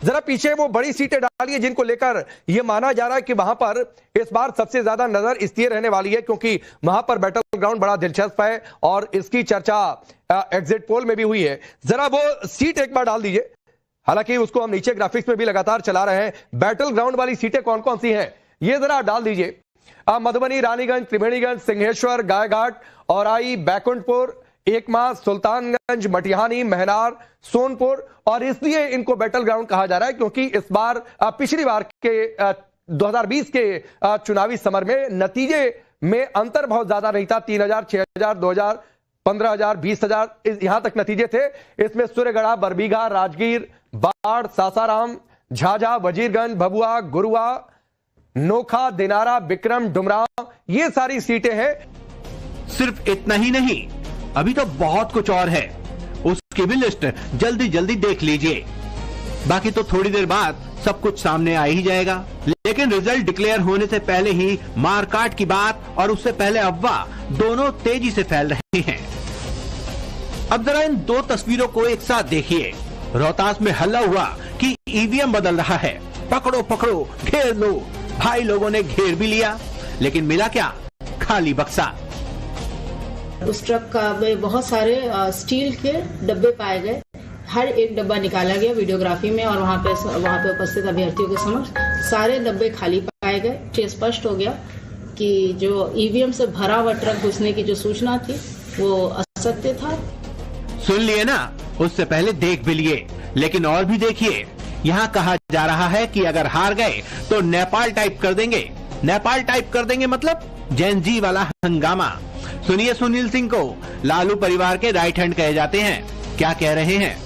जरा पीछे वो बड़ी सीटें डालिए जिनको लेकर यह माना जा रहा है कि वहां पर इस बार सबसे ज्यादा नजर इसलिए रहने वाली है क्योंकि वहां पर बैटल ग्राउंड बड़ा दिलचस्प है और इसकी चर्चा एग्जिट पोल में भी हुई है। जरा वो सीट एक बार डाल दीजिए, हालांकि उसको हम नीचे ग्राफिक्स में भी लगातार चला रहे हैं। बैटल ग्राउंड वाली सीटें कौन कौन सी हैं ये जरा डाल दीजिए। मधुबनी, रानीगंज, त्रिवेणीगंज, सिंहेश्वर, गायघाट, औराई, बैकुंठपुर, एकमा, सुल्तानगंज, मटिहानी, महनार, सोनपुर। और इसलिए इनको बैटल ग्राउंड कहा जा रहा है क्योंकि इस बार पिछली बार के 2020 के चुनावी समर में नतीजे में अंतर बहुत ज्यादा नहीं था। 3000, 6000, 2000, 15000, 20000 यहां तक नतीजे थे। इसमें सूर्यगढ़ा, बरबीघा, राजगीर, बाढ़, सासाराम, झाझा, वजीरगंज, भभुआ, गुरुआ, नोखा, दिनारा, विक्रम, डुमरांव, ये सारी सीटें हैं। सिर्फ इतना ही नहीं, अभी तो बहुत कुछ और है, उसकी भी लिस्ट जल्दी जल्दी देख लीजिए। बाकी तो थोड़ी देर बाद सब कुछ सामने आ ही जाएगा, लेकिन रिजल्ट डिक्लेयर होने से पहले ही मारकाट की बात और उससे पहले अफवाह दोनों तेजी से फैल रहे हैं। अब जरा इन दो तस्वीरों को एक साथ देखिए। रोहतास में हल्ला हुआ कि ईवीएम बदल रहा है, पकड़ो पकड़ो, घेर लो। भाई लोगों ने घेर भी लिया, लेकिन मिला क्या? खाली बक्सा। उस ट्रक का में बहुत सारे स्टील के डब्बे पाए गए। हर एक डब्बा निकाला गया वीडियोग्राफी में और वहाँ पे उपस्थित अभ्यर्थियों के समक्ष सारे डब्बे खाली पाए गए। ये स्पष्ट हो गया कि जो ईवीएम से भरा हुआ ट्रक घुसने की जो सूचना थी वो असत्य था। सुन लिए ना, उससे पहले देख भी लिए, लेकिन और भी देखिए। यहाँ कहा जा रहा है कि अगर हार गए तो नेपाल टाइप कर देंगे। नेपाल टाइप कर देंगे मतलब जैन जी वाला हंगामा। सुनिए सुनील सिंह को, लालू परिवार के राइट हैंड कहे जाते हैं, क्या कह रहे हैं।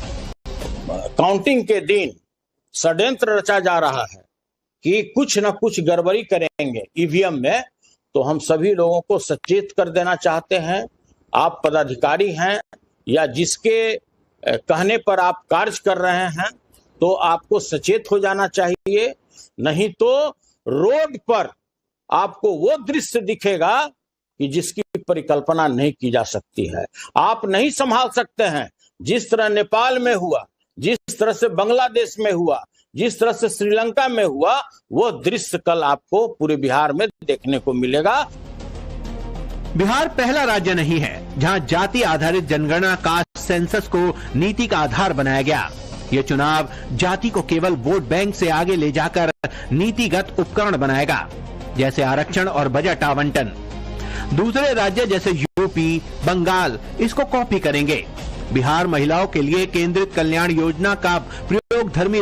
काउंटिंग के दिन षड्यंत्र रचा जा रहा है कि कुछ न कुछ गड़बड़ी करेंगे ईवीएम में, तो हम सभी लोगों को सचेत कर देना चाहते हैं। आप पदाधिकारी हैं या जिसके कहने पर आप कार्य कर रहे हैं तो आपको सचेत हो जाना चाहिए, नहीं तो रोड पर आपको वो दृश्य दिखेगा कि जिसकी परिकल्पना नहीं की जा सकती है। आप नहीं संभाल सकते हैं। जिस तरह नेपाल में हुआ, जिस तरह से बांग्लादेश में हुआ, जिस तरह से श्रीलंका में हुआ, वो दृश्य कल आपको पूरे बिहार में देखने को मिलेगा। बिहार पहला राज्य नहीं है जहां जाति आधारित जनगणना कास्ट सेंसस को नीति का आधार बनाया गया। ये चुनाव जाति को केवल वोट बैंक से आगे ले जाकर नीतिगत उपकरण बनाएगा, जैसे आरक्षण और बजट आवंटन। दूसरे राज्य जैसे यूपी, बंगाल इसको कॉपी करेंगे। बिहार महिलाओं के लिए केंद्रित कल्याण योजना का प्रयोग धर्मी